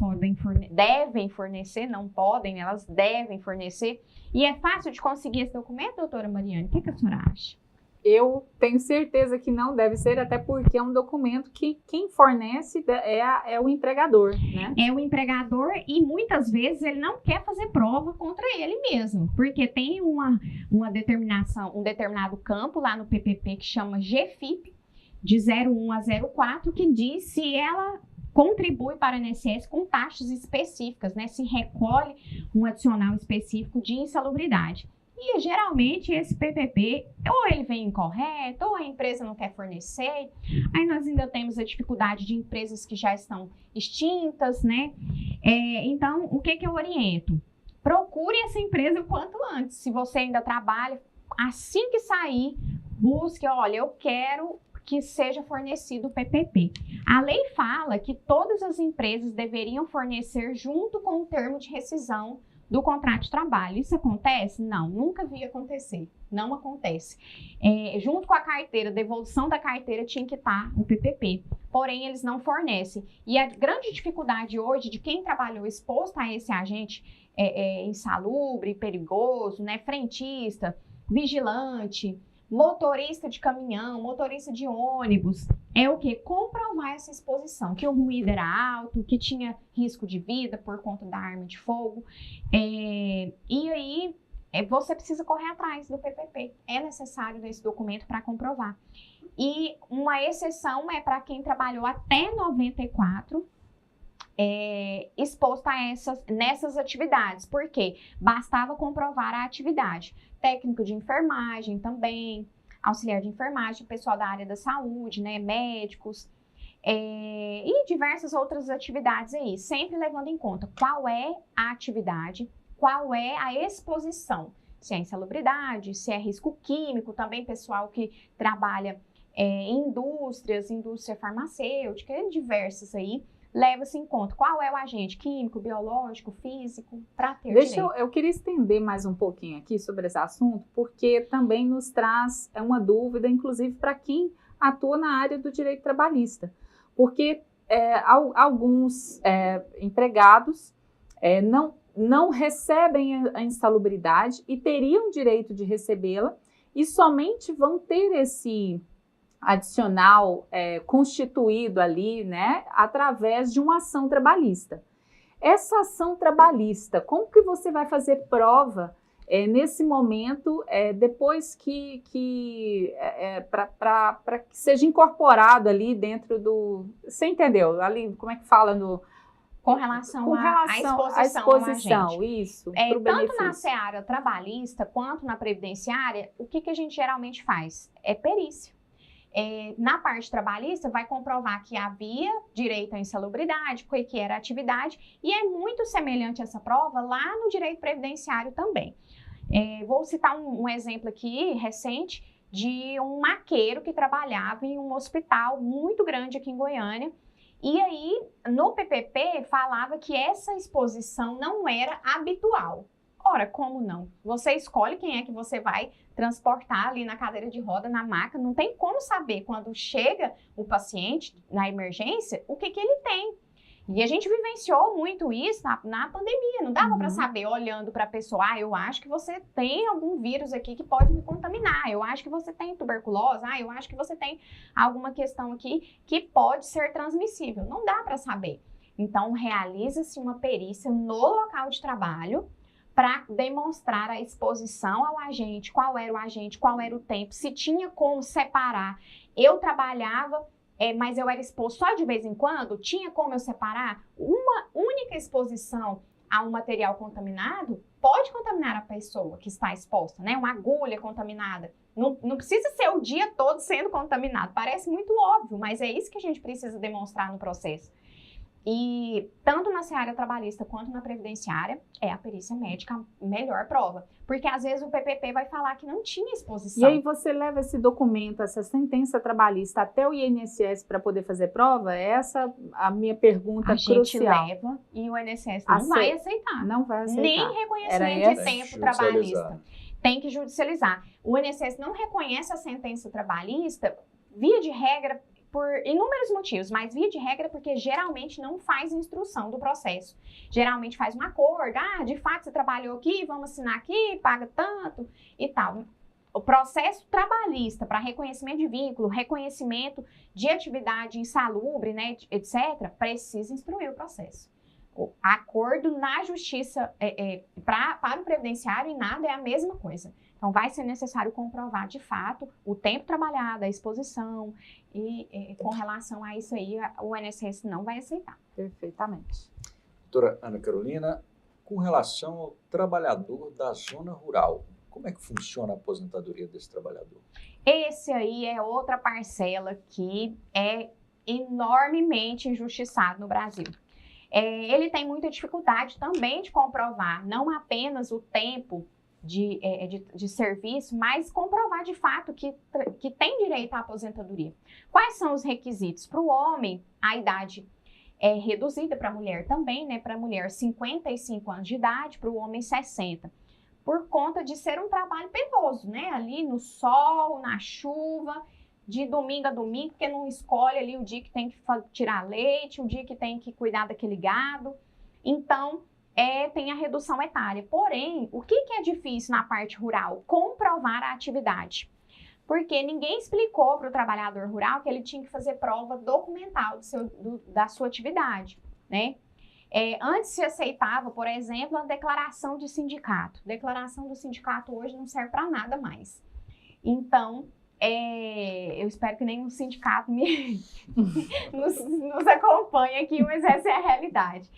devem fornecer, não podem, elas devem fornecer. E é fácil de conseguir esse documento, doutora Mariane? O que a senhora acha? Eu tenho certeza que não deve ser, até porque é um documento que quem fornece é o empregador, né? É o empregador e muitas vezes ele não quer fazer prova contra ele mesmo, porque tem uma determinação, um determinado campo lá no PPP que chama GFIP, de 01 a 04, que diz se ela contribui para o INSS com taxas específicas, né? Se recolhe um adicional específico de insalubridade. E geralmente esse PPP, ou ele vem incorreto, ou a empresa não quer fornecer. Aí nós ainda temos a dificuldade de empresas que já estão extintas, né? Então, o que eu oriento? Procure essa empresa o quanto antes. Se você ainda trabalha, assim que sair, busque, olha, eu quero que seja fornecido o PPP. A lei fala que todas as empresas deveriam fornecer junto com o termo de rescisão do contrato de trabalho. Isso acontece? Não, nunca vi acontecer. Não acontece. Junto com a carteira, devolução da carteira tinha que estar o PPP. Porém, eles não fornecem. E a grande dificuldade hoje de quem trabalhou exposto a esse agente insalubre, perigoso, né, frentista, vigilante, motorista de caminhão, motorista de ônibus, é o quê? Comprovar essa exposição, que o ruído era alto, que tinha risco de vida por conta da arma de fogo. E aí, você precisa correr atrás do PPP. É necessário esse documento para comprovar. E uma exceção é para quem trabalhou até 94, exposto nessas atividades. Por quê? Bastava comprovar a atividade. Técnico de enfermagem também, auxiliar de enfermagem, pessoal da área da saúde, né, médicos, e diversas outras atividades aí, sempre levando em conta qual é a atividade, qual é a exposição, se é insalubridade, se é risco químico, também pessoal que trabalha em indústria farmacêutica, diversas aí, leva-se em conta qual é o agente químico, biológico, físico, para ter direito. Eu queria estender mais um pouquinho aqui sobre esse assunto, porque também nos traz uma dúvida, inclusive para quem atua na área do direito trabalhista. Porque alguns empregados não recebem a insalubridade e teriam direito de recebê-la e somente vão ter esse adicional constituído ali, né, através de uma ação trabalhista. Essa ação trabalhista, como que você vai fazer prova nesse momento, depois para que seja incorporado ali dentro do... Você entendeu? Ali, como é que fala no... Com relação à exposição, isso. Tanto benefício. Na seara trabalhista quanto na previdenciária, o que a gente geralmente faz? É perícia. Na parte trabalhista, vai comprovar que havia direito à insalubridade, que era a atividade, e é muito semelhante essa prova lá no direito previdenciário também. Vou citar um exemplo aqui, recente, de um maqueiro que trabalhava em um hospital muito grande aqui em Goiânia, e aí, no PPP, falava que essa exposição não era habitual. Ora, como não? Você escolhe quem é que você vai transportar ali na cadeira de roda, na maca, não tem como saber quando chega o paciente na emergência, o que ele tem. E a gente vivenciou muito isso na pandemia, não dava para saber olhando para a pessoa, eu acho que você tem algum vírus aqui que pode me contaminar, eu acho que você tem tuberculose, eu acho que você tem alguma questão aqui que pode ser transmissível, não dá para saber. Então, realiza-se uma perícia no local de trabalho para demonstrar a exposição ao agente, qual era o agente, qual era o tempo, se tinha como separar. Eu trabalhava, mas eu era exposto só de vez em quando, tinha como eu separar? Uma única exposição a um material contaminado pode contaminar a pessoa que está exposta, né? Uma agulha contaminada, Não precisa ser o dia todo sendo contaminado. Parece muito óbvio, mas é isso que a gente precisa demonstrar no processo. E tanto na seara trabalhista quanto na previdenciária, é a perícia médica a melhor prova. Porque às vezes o PPP vai falar que não tinha exposição. E aí você leva esse documento, essa sentença trabalhista até o INSS para poder fazer prova? Essa a minha pergunta crucial. A gente leva e o INSS não vai aceitar. Não vai aceitar. Nem reconhecimento de tempo trabalhista. Tem que judicializar. O INSS não reconhece a sentença trabalhista, via de regra, por inúmeros motivos, mas via de regra porque geralmente não faz instrução do processo. Geralmente faz um acordo, de fato você trabalhou aqui, vamos assinar aqui, paga tanto e tal. O processo trabalhista para reconhecimento de vínculo, reconhecimento de atividade insalubre, né, etc., precisa instruir o processo. O acordo na justiça para o previdenciário e nada é a mesma coisa. Então, vai ser necessário comprovar, de fato, o tempo trabalhado, a exposição, e com relação a isso aí, o INSS não vai aceitar. Perfeitamente. Doutora Ana Carolina, com relação ao trabalhador da zona rural, como é que funciona a aposentadoria desse trabalhador? Esse aí é outra parcela que é enormemente injustiçado no Brasil. Ele tem muita dificuldade também de comprovar, não apenas o tempo de serviço, mas comprovar de fato que tem direito à aposentadoria. Quais são os requisitos? Para o homem, a idade é reduzida, para a mulher também, né? Para a mulher 55 anos de idade, para o homem 60. Por conta de ser um trabalho penoso, né? Ali no sol, na chuva, de domingo a domingo, porque não escolhe ali o dia que tem que tirar leite, o dia que tem que cuidar daquele gado. Então, tem a redução etária. Porém, o que é difícil na parte rural? Comprovar a atividade. Porque ninguém explicou para o trabalhador rural que ele tinha que fazer prova documental da sua atividade, né? Antes se aceitava, por exemplo, a declaração de sindicato. Declaração do sindicato hoje não serve para nada mais. Então, eu espero que nenhum sindicato nos acompanhe aqui, mas essa é a realidade.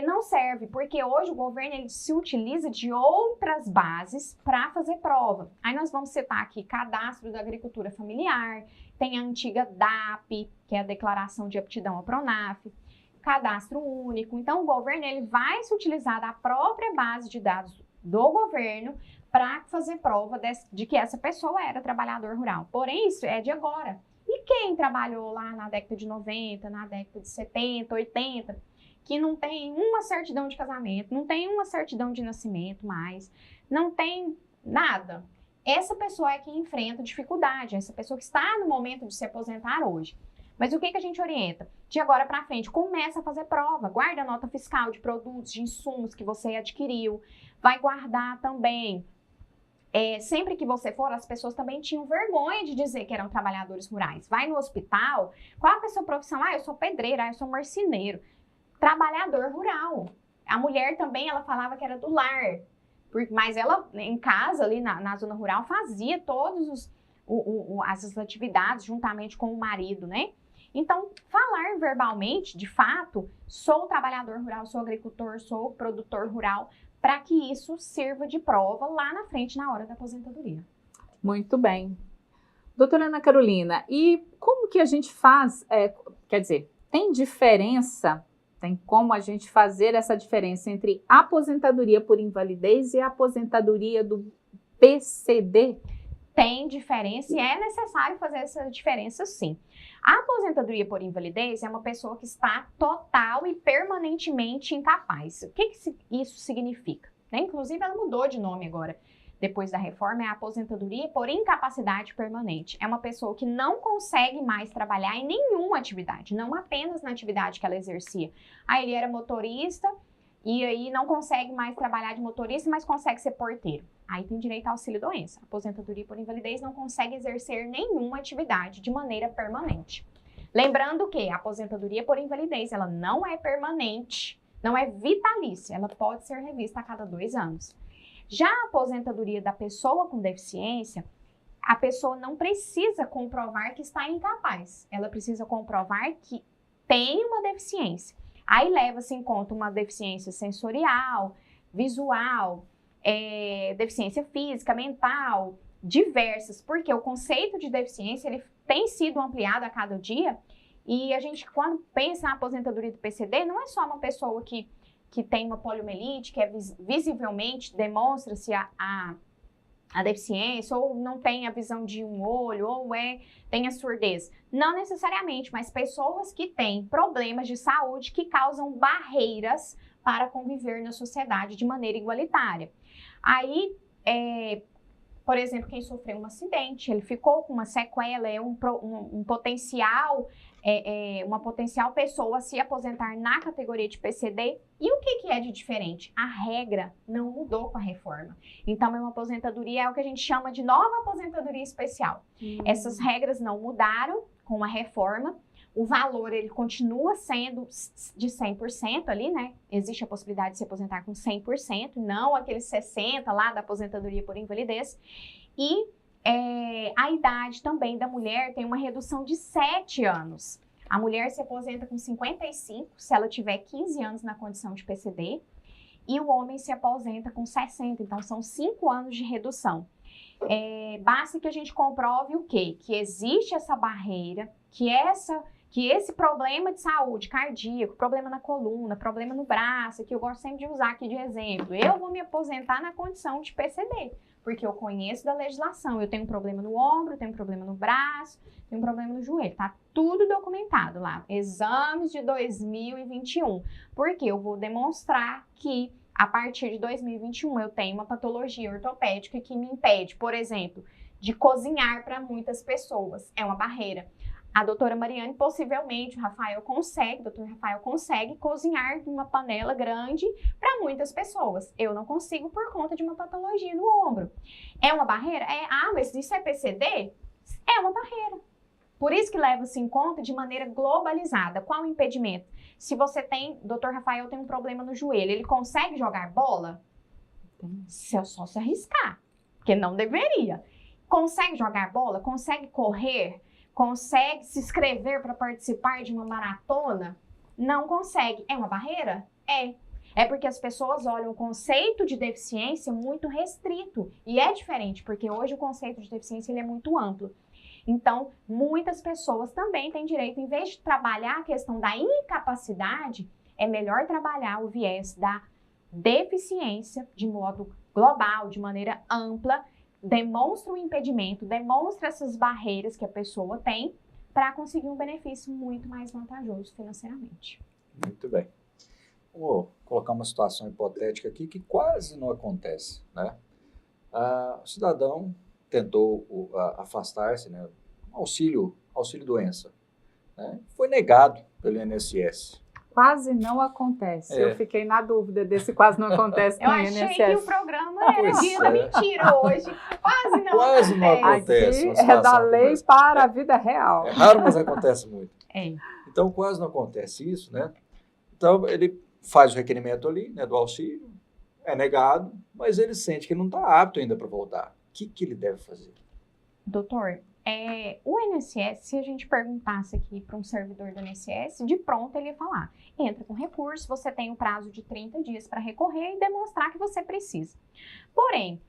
Não serve, porque hoje o governo ele se utiliza de outras bases para fazer prova. Aí nós vamos citar aqui Cadastro da Agricultura Familiar, tem a antiga DAP, que é a Declaração de Aptidão ao Pronaf, Cadastro Único. Então o governo ele vai se utilizar da própria base de dados do governo para fazer prova de que essa pessoa era trabalhador rural. Porém, isso é de agora. E quem trabalhou lá na década de 90, na década de 70, 80, que não tem uma certidão de casamento, não tem uma certidão de nascimento mais, não tem nada. Essa pessoa é que enfrenta dificuldade, essa pessoa que está no momento de se aposentar hoje. Mas o que a gente orienta? De agora para frente, começa a fazer prova, guarda a nota fiscal de produtos, de insumos que você adquiriu, vai guardar também. Sempre que você for, as pessoas também tinham vergonha de dizer que eram trabalhadores rurais. Vai no hospital, qual é a sua profissão? Eu sou pedreira, eu sou marceneiro. Trabalhador rural. A mulher também, ela falava que era do lar, mas ela, em casa, ali na zona rural, fazia todas as atividades juntamente com o marido, né? Então, falar verbalmente, de fato, sou trabalhador rural, sou agricultor, sou produtor rural, para que isso sirva de prova lá na frente, na hora da aposentadoria. Muito bem. Doutora Ana Carolina, e como que a gente faz, quer dizer, tem diferença, tem como a gente fazer essa diferença entre aposentadoria por invalidez e a aposentadoria do PCD? Tem diferença e é necessário fazer essa diferença sim. A aposentadoria por invalidez é uma pessoa que está total e permanentemente incapaz. O que isso significa? Inclusive, ela mudou de nome agora. Depois da reforma, é a aposentadoria por incapacidade permanente. É uma pessoa que não consegue mais trabalhar em nenhuma atividade, não apenas na atividade que ela exercia. Aí ele era motorista e aí não consegue mais trabalhar de motorista, mas consegue ser porteiro. Aí tem direito ao auxílio-doença. Aposentadoria por invalidez não consegue exercer nenhuma atividade de maneira permanente. Lembrando que a aposentadoria por invalidez, ela não é permanente, não é vitalícia, ela pode ser revista a cada 2 anos. Já a aposentadoria da pessoa com deficiência, a pessoa não precisa comprovar que está incapaz, ela precisa comprovar que tem uma deficiência. Aí leva-se em conta uma deficiência sensorial, visual, deficiência física, mental, diversas, porque o conceito de deficiência ele tem sido ampliado a cada dia, e a gente, quando pensa na aposentadoria do PCD, não é só uma pessoa que tem uma poliomielite, que visivelmente demonstra-se a deficiência, ou não tem a visão de um olho, ou tem a surdez. Não necessariamente, mas pessoas que têm problemas de saúde que causam barreiras para conviver na sociedade de maneira igualitária. Aí, por exemplo, quem sofreu um acidente, ele ficou com uma sequela, uma potencial pessoa a se aposentar na categoria de PCD. E o que é de diferente? A regra não mudou com a reforma. Então, uma aposentadoria é o que a gente chama de nova aposentadoria especial. Essas regras não mudaram com a reforma. O valor, ele continua sendo de 100% ali, né? Existe a possibilidade de se aposentar com 100%, não aqueles 60% lá da aposentadoria por invalidez. E a idade também da mulher tem uma redução de 7 anos. A mulher se aposenta com 55, se ela tiver 15 anos na condição de PCD, e o homem se aposenta com 60, então são 5 anos de redução. Basta que a gente comprove o quê? Que existe essa barreira, que esse problema de saúde cardíaco, problema na coluna, problema no braço, que eu gosto sempre de usar aqui de exemplo, eu vou me aposentar na condição de PCD, porque eu conheço da legislação, eu tenho um problema no ombro, eu tenho um problema no braço, tenho um problema no joelho, tá tudo documentado lá, exames de 2021, porque eu vou demonstrar que a partir de 2021 eu tenho uma patologia ortopédica que me impede, por exemplo, de cozinhar para muitas pessoas, é uma barreira. A doutora Mariane, possivelmente, o doutor Rafael consegue cozinhar em uma panela grande para muitas pessoas. Eu não consigo por conta de uma patologia no ombro. É uma barreira? Mas isso é PCD? É uma barreira. Por isso que leva-se em conta de maneira globalizada. Qual o impedimento? Se você doutor Rafael tem um problema no joelho, ele consegue jogar bola? É só se arriscar, porque não deveria. Consegue jogar bola? Consegue correr? Consegue se inscrever para participar de uma maratona? Não consegue. É uma barreira? É porque as pessoas olham o conceito de deficiência muito restrito. E é diferente, porque hoje o conceito de deficiência ele é muito amplo. Então, muitas pessoas também têm direito, em vez de trabalhar a questão da incapacidade, é melhor trabalhar o viés da deficiência de modo global, de maneira ampla, demonstra o impedimento, demonstra essas barreiras que a pessoa tem para conseguir um benefício muito mais vantajoso financeiramente. Muito bem. Vou colocar uma situação hipotética aqui que quase não acontece, né? O cidadão tentou afastar-se, né? Auxílio doença, né? Foi negado pelo INSS. Quase não acontece. Eu fiquei na dúvida desse quase não acontece com o INSS. Eu achei que o programa era dia da mentira hoje. Quase não acontece. Aqui é da lei para a vida real. É raro, mas acontece muito. É. Então, quase não acontece isso, né? Então, ele faz o requerimento ali, né, do auxílio, é negado, mas ele sente que não está apto ainda para voltar. O que ele deve fazer? Doutor, o INSS, se a gente perguntasse aqui para um servidor do INSS, de pronto ele ia falar, entra com recurso, você tem um prazo de 30 dias para recorrer e demonstrar que você precisa. Porém,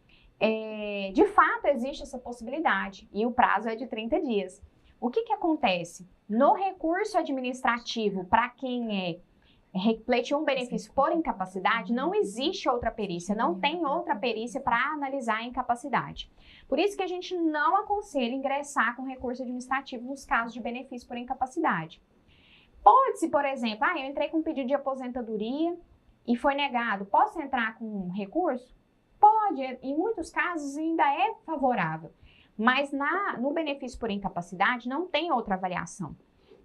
de fato existe essa possibilidade e o prazo é de 30 dias. O que acontece? No recurso administrativo, para quem pleiteou um benefício por incapacidade, não existe outra perícia, não tem outra perícia para analisar a incapacidade. Por isso que a gente não aconselha ingressar com recurso administrativo nos casos de benefício por incapacidade. Pode-se, por exemplo, eu entrei com um pedido de aposentadoria e foi negado, posso entrar com um recurso? Pode, em muitos casos ainda é favorável, mas no benefício por incapacidade não tem outra avaliação.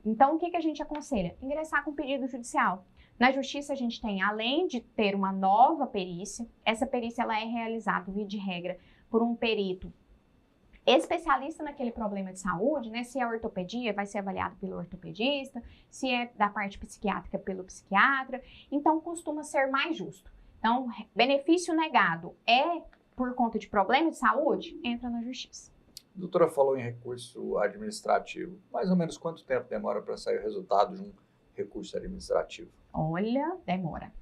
Então, o que a gente aconselha? Ingressar com pedido judicial. Na justiça, a gente tem, além de ter uma nova perícia, essa perícia ela é realizada, via de regra, por um perito especialista naquele problema de saúde, né? Se é ortopedia, vai ser avaliado pelo ortopedista, se é da parte psiquiátrica, pelo psiquiatra. Então, costuma ser mais justo. Então, benefício negado por conta de problema de saúde, entra na justiça. A doutora falou em recurso administrativo. Mais ou menos quanto tempo demora para sair o resultado de um recurso administrativo? Olha, demora.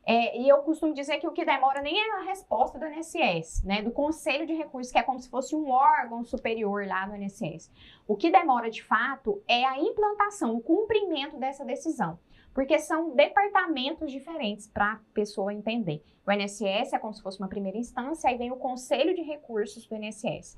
E eu costumo dizer que o que demora nem é a resposta do INSS, né, do Conselho de Recursos, que é como se fosse um órgão superior lá do INSS. O que demora de fato é a implantação, o cumprimento dessa decisão, porque são departamentos diferentes para a pessoa entender. O INSS é como se fosse uma primeira instância, aí vem o Conselho de Recursos do INSS.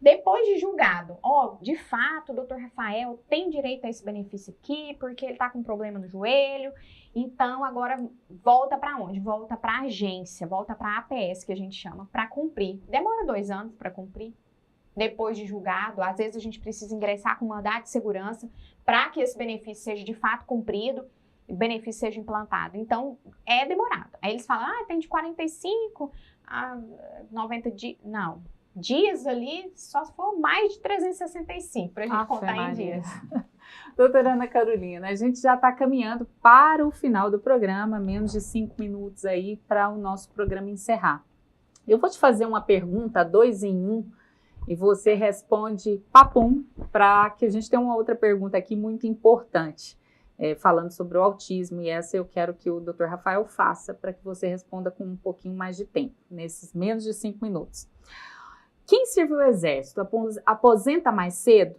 Depois de julgado, de fato, o doutor Rafael tem direito a esse benefício aqui, porque ele está com problema no joelho, então agora volta para onde? Volta para a agência, volta para a APS, que a gente chama, para cumprir. Demora 2 anos para cumprir. Depois de julgado, às vezes a gente precisa ingressar com mandado de segurança para que esse benefício seja de fato cumprido, o benefício seja implantado. Então, é demorado. Aí eles falam, tem de 45 a 90 dias. Não. Dias ali, só se for mais de 365, para a gente contar em dias. Doutora Ana Carolina, a gente já está caminhando para o final do programa, menos de 5 minutos aí para o nosso programa encerrar. Eu vou te fazer uma pergunta, 2 em 1, e você responde papum, para que a gente tenha uma outra pergunta aqui muito importante, falando sobre o autismo, e essa eu quero que o Dr. Rafael faça, para que você responda com um pouquinho mais de tempo, nesses menos de 5 minutos. Quem serviu o Exército aposenta mais cedo?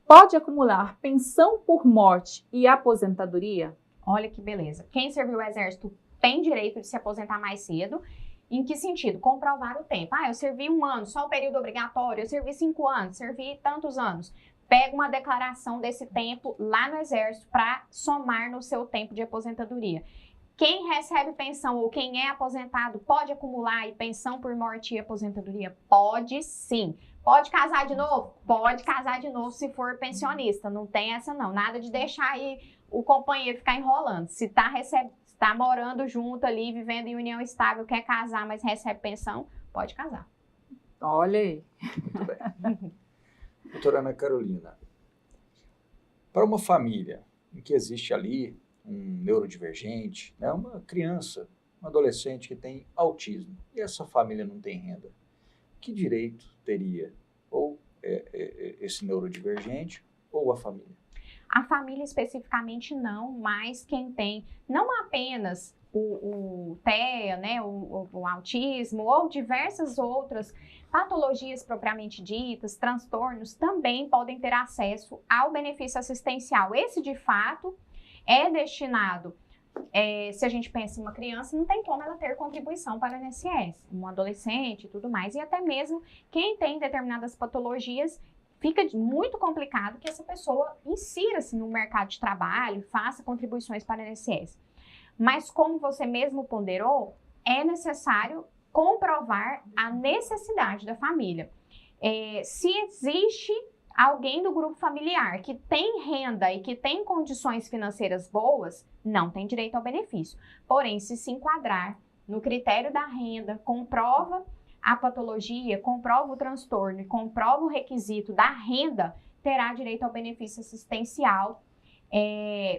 Pode acumular pensão por morte e aposentadoria? Olha que beleza. Quem serviu o Exército tem direito de se aposentar mais cedo. Em que sentido? Comprovar o tempo. Eu servi 1 ano, só o período obrigatório. Eu servi 5 anos, servi tantos anos. Pega uma declaração desse tempo lá no Exército para somar no seu tempo de aposentadoria. Quem recebe pensão ou quem é aposentado pode acumular pensão por morte e aposentadoria? Pode sim. Pode casar de novo? Pode casar de novo se for pensionista. Não tem essa não. Nada de deixar aí o companheiro ficar enrolando. Se tá morando junto ali, vivendo em união estável, quer casar, mas recebe pensão, pode casar. Olha aí. Muito bem. Doutora Ana Carolina, para uma família em que existe ali um neurodivergente, né, uma criança, um adolescente que tem autismo, e essa família não tem renda, que direito teria ou esse neurodivergente ou a família? A família especificamente não, mas quem tem não apenas o TEA, né, o autismo ou diversas outras patologias propriamente ditas, transtornos, também podem ter acesso ao benefício assistencial. Esse, de fato, é destinado, se a gente pensa em uma criança, não tem como ela ter contribuição para o INSS, um adolescente e tudo mais, e até mesmo quem tem determinadas patologias, fica muito complicado que essa pessoa insira-se no mercado de trabalho, faça contribuições para o INSS. Mas como você mesmo ponderou, é necessário comprovar a necessidade da família. Se existe alguém do grupo familiar que tem renda e que tem condições financeiras boas, não tem direito ao benefício. Porém, se enquadrar no critério da renda, comprova a patologia, comprova o transtorno e comprova o requisito da renda, terá direito ao benefício assistencial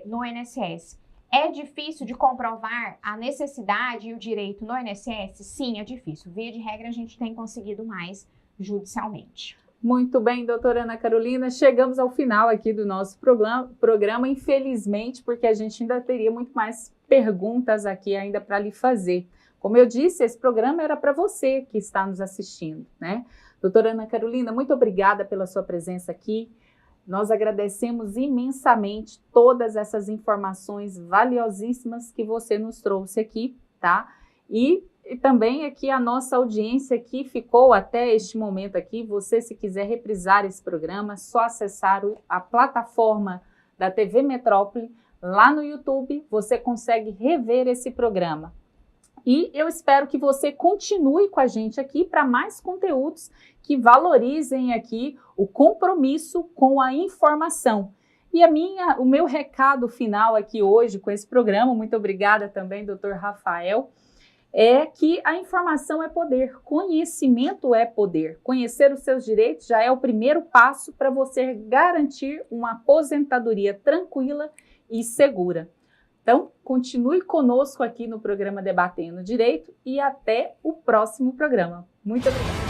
no INSS. É difícil de comprovar a necessidade e o direito no INSS? Sim, é difícil. Via de regra, a gente tem conseguido mais judicialmente. Muito bem, doutora Ana Carolina, chegamos ao final aqui do nosso programa, infelizmente, porque a gente ainda teria muito mais perguntas aqui ainda para lhe fazer. Como eu disse, esse programa era para você que está nos assistindo, né? Doutora Ana Carolina, muito obrigada pela sua presença aqui. Nós agradecemos imensamente todas essas informações valiosíssimas que você nos trouxe aqui, tá? E também aqui a nossa audiência que ficou até este momento aqui, você se quiser reprisar esse programa, é só acessar a plataforma da TV Metrópole, lá no YouTube, você consegue rever esse programa. E eu espero que você continue com a gente aqui para mais conteúdos que valorizem aqui o compromisso com a informação. E o meu recado final aqui hoje com esse programa, muito obrigada também, Dr. Rafael, é que a informação é poder, conhecimento é poder. Conhecer os seus direitos já é o primeiro passo para você garantir uma aposentadoria tranquila e segura. Então, continue conosco aqui no programa Debatendo Direito e até o próximo programa. Muito obrigada.